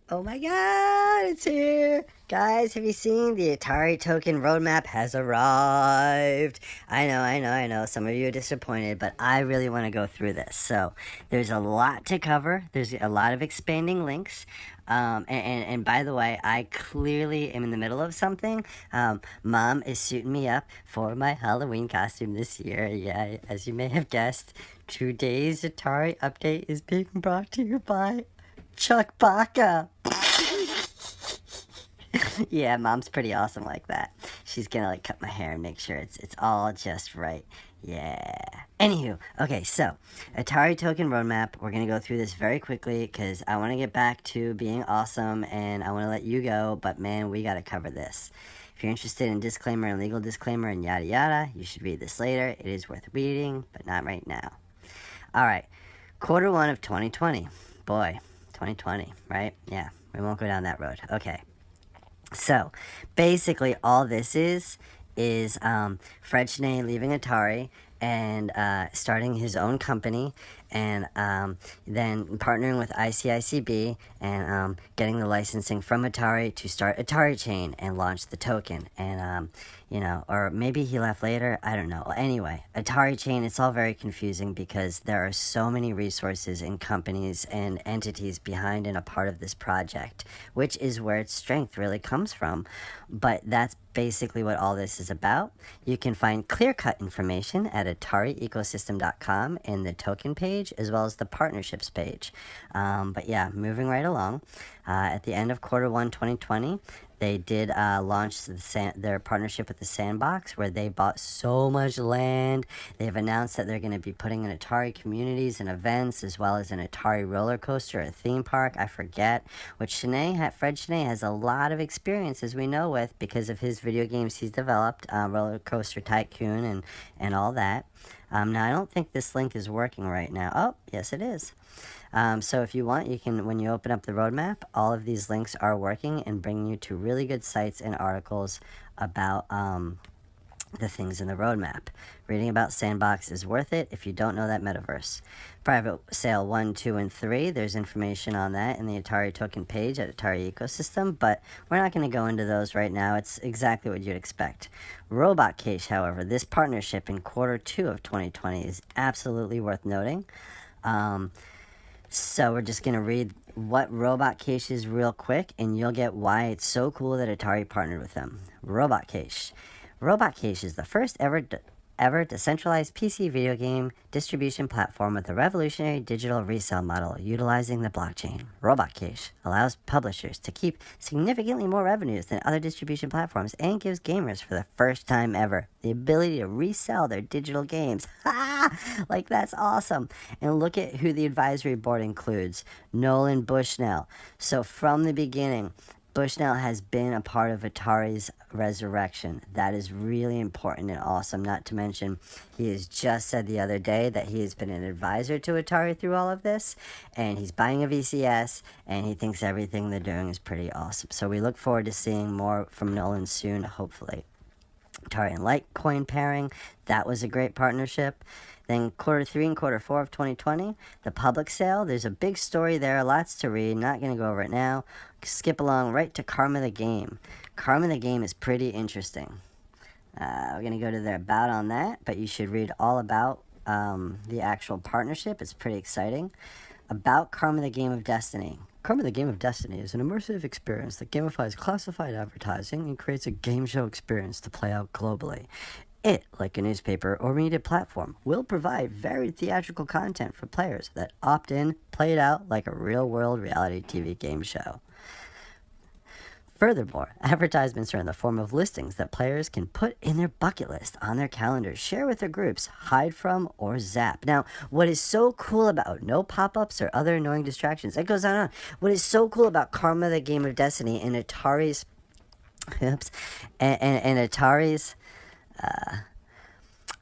Oh my god, it's here! Guys, have you seen the Atari Token roadmap has arrived? I know, some of you are disappointed, but I really want to go through this. So, there's a lot to cover, there's a lot of expanding links. And by the way, I clearly am in the middle of something. Mom is suiting me up for my Halloween costume this year. Yeah, as you may have guessed, today's Atari update is being brought to you by Chuckbacca. Yeah, mom's pretty awesome like that. She's gonna like cut my hair and make sure it's all just right. Yeah. Anywho, okay, so Atari Token roadmap. We're gonna go through this very quickly because I want to get back to being awesome and I want to let you go. But man, we gotta cover this. If you're interested in disclaimer and legal disclaimer and yada yada, you should read this later. It is worth reading, but not right now. All right, Q1 of 2020. Boy, 2020, right? Yeah, we won't go down that road. Okay. So, basically, all this is Fred Schnee leaving Atari and starting his own company, and then partnering with ICICB and getting the licensing from Atari to start Atari Chain and launch the token. And or maybe he left later. I don't know. Anyway, Atari Chain. It's all very confusing because there are so many resources and companies and entities behind and a part of this project, which is where its strength really comes from. But that's basically what all this is about. You can find clear-cut information at AtariEcosystem.com in the token page as well as the partnerships page. But yeah, moving right along. At the end of Q1 2020, they did launch their partnership with the Sandbox, where they bought so much land. They've announced that they're going to be putting in Atari communities and events, as well as an Atari roller coaster, a theme park, I forget, which Fred Schnee has a lot of experience, as we know, with because of his video games he's developed, Roller Coaster Tycoon and all that. Now, I don't think this link is working right now. Oh, yes, it is. So if you want, you can, when you open up the roadmap, all of these links are working and bringing you to really good sites and articles about the things in the roadmap. Reading about Sandbox is worth it if you don't know that metaverse. Private Sale 1, 2, and 3, there's information on that in the Atari Token page at Atari Ecosystem, but we're not going to go into those right now. It's exactly what you'd expect. Robot Cache, however, this partnership in Q2 of 2020 is absolutely worth noting. So we're just going to read what Robot Cache is real quick, and you'll get why it's so cool that Atari partnered with them. Robot Cache. Robot Cache is the first ever decentralized PC video game distribution platform with a revolutionary digital resale model utilizing the blockchain. Robot Cache allows publishers to keep significantly more revenues than other distribution platforms and gives gamers, for the first time ever, the ability to resell their digital games. Like, that's awesome. And look at who the advisory board includes. Nolan Bushnell. So from the beginning, Bushnell has been a part of Atari's resurrection. That is really important and awesome. Not to mention, he has just said the other day that he has been an advisor to Atari through all of this, and he's buying a VCS, and he thinks everything they're doing is pretty awesome. So we look forward to seeing more from Nolan soon, hopefully. Atari and Litecoin pairing, that was a great partnership. Then Q3 and Q4 of 2020, the public sale. There's a big story there, lots to read. Not going to go over it now. Skip along right to Karma the Game. Karma the Game is pretty interesting. We're going to go to their about on that, but you should read all about the actual partnership. It's pretty exciting. About Karma the Game of Destiny. Karma the Game of Destiny is an immersive experience that gamifies classified advertising and creates a game show experience to play out globally. It, like a newspaper or media platform, will provide varied theatrical content for players that opt in, play it out like a real-world reality TV game show. Furthermore, advertisements are in the form of listings that players can put in their bucket list on their calendars, share with their groups, hide from, or zap. Now, what is so cool about no pop-ups or other annoying distractions, it goes on and on. What is so cool about Karma the Game of Destiny and Atari's, Atari's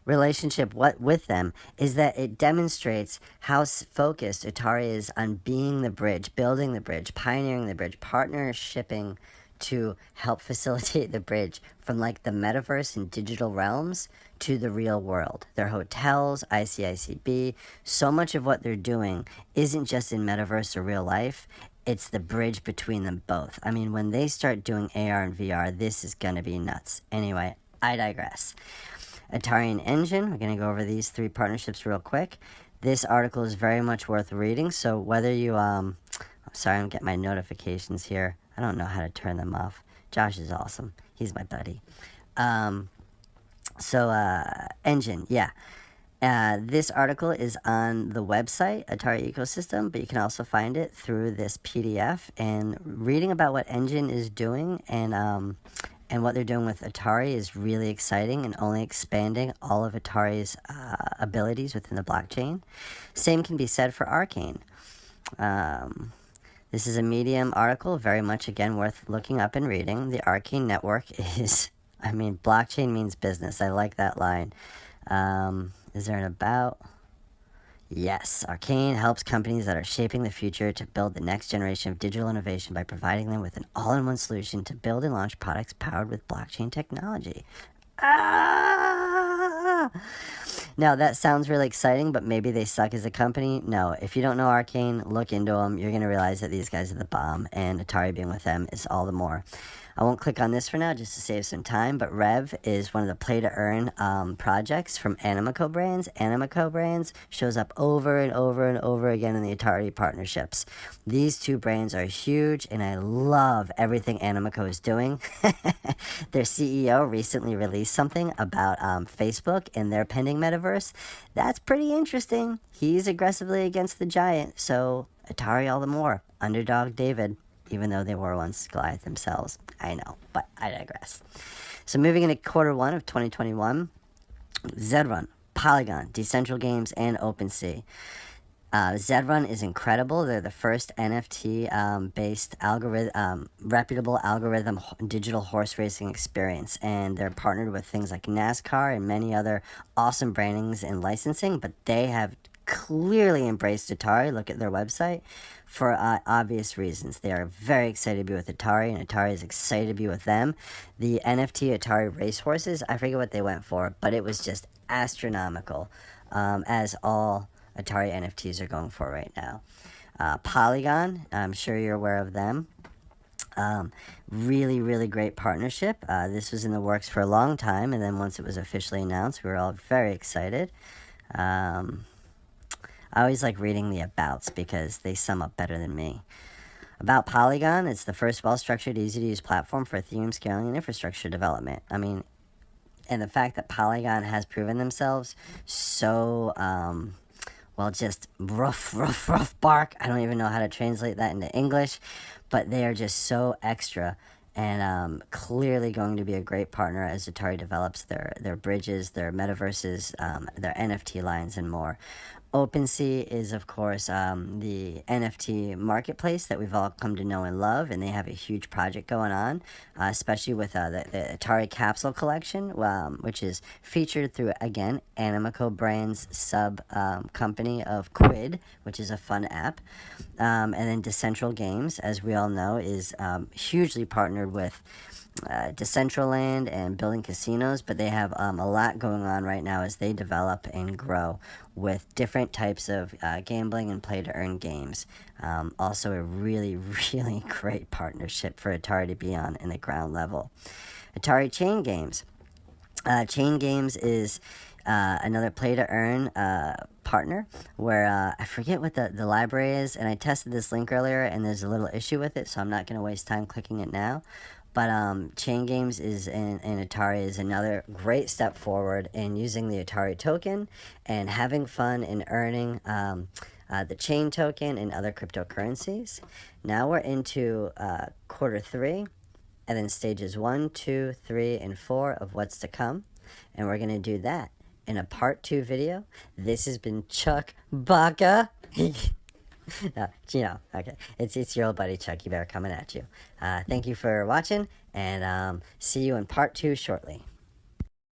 relationship with them is that it demonstrates how focused Atari is on being the bridge, building the bridge, pioneering the bridge, partnershiping to help facilitate the bridge from like the metaverse and digital realms to the real world. Their hotels, ICICB, so much of what they're doing isn't just in metaverse or real life. it's the bridge between them both. I mean, when they start doing AR and VR, this is going to be nuts. Anyway, I digress. Atarian Engine, we're going to go over these 3 partnerships real quick. This article is very much worth reading, so whether you, I'm sorry, I'm getting my notifications here. I don't know how to turn them off. Josh is awesome. He's my buddy. Engine, yeah. This article is on the website, Atari Ecosystem, but you can also find it through this PDF. And reading about what Engine is doing and what they're doing with Atari is really exciting and only expanding all of Atari's abilities within the blockchain. Same can be said for Arcane. This is a Medium article, very much, again, worth looking up and reading. The Arcane network is, I mean, blockchain means business. I like that line. Is there an about? Yes, Arcane helps companies that are shaping the future to build the next generation of digital innovation by providing them with an all-in-one solution to build and launch products powered with blockchain technology. Now, that sounds really exciting, but maybe they suck as a company. No, if you don't know Arcane, look into them. You're going to realize that these guys are the bomb, and Atari being with them is all the more. I won't click on this for now just to save some time, but Rev is one of the play-to-earn projects from Animico Brands. Animico Brands shows up over and over and over again in the Atari partnerships. These 2 brands are huge, and I love everything Animico is doing. Their CEO recently released something about Facebook and their pending metaverse. That's pretty interesting. He's aggressively against the giant, so Atari all the more. Underdog David. Even though they were once Goliath themselves. I know, but I digress. So moving into Q1 of 2021, Zedrun, Polygon, Decentral Games, and OpenSea. Zedrun is incredible. They're the first NFT-based reputable algorithm digital horse racing experience, and they're partnered with things like NASCAR and many other awesome brandings and licensing, but they have clearly embraced Atari. Look at their website. For obvious reasons. They are very excited to be with Atari, and Atari is excited to be with them. The NFT Atari racehorses, I forget what they went for, but it was just astronomical, as all Atari NFTs are going for right now. Polygon, I'm sure you're aware of them. Really, really great partnership. This was in the works for a long time, and then once it was officially announced, we were all very excited. I always like reading the abouts because they sum up better than me. About Polygon, it's the first well-structured, easy-to-use platform for Ethereum scaling and infrastructure development. I mean, and the fact that Polygon has proven themselves so, just rough bark. I don't even know how to translate that into English, but they are just so extra and clearly going to be a great partner as Atari develops their bridges, their metaverses, their NFT lines, and more. OpenSea is, of course, the NFT marketplace that we've all come to know and love, and they have a huge project going on, especially with the Atari Capsule Collection, which is featured through, again, Animico Brands company of Quid, which is a fun app. And then Decentral Games, as we all know, is hugely partnered with Decentraland and building casinos, but they have a lot going on right now as they develop and grow with different types of gambling and play-to-earn games. Also a really, really great partnership for Atari to be on in the ground level. Atari Chain Games. Chain Games is another play-to-earn partner where I forget what the library is, and I tested this link earlier, and there's a little issue with it, so I'm not going to waste time clicking it now. But Chain Games is in Atari is another great step forward in using the Atari Token and having fun in earning the Chain Token and other cryptocurrencies. Now we're into Q3, and then stages 1, 2, 3, and 4 of what's to come, and we're going to do that in a part 2 video. This has been Chuckbacca. No, okay. It's your old buddy ChuckieBear coming at you. Thank you for watching, and see you in part 2 shortly.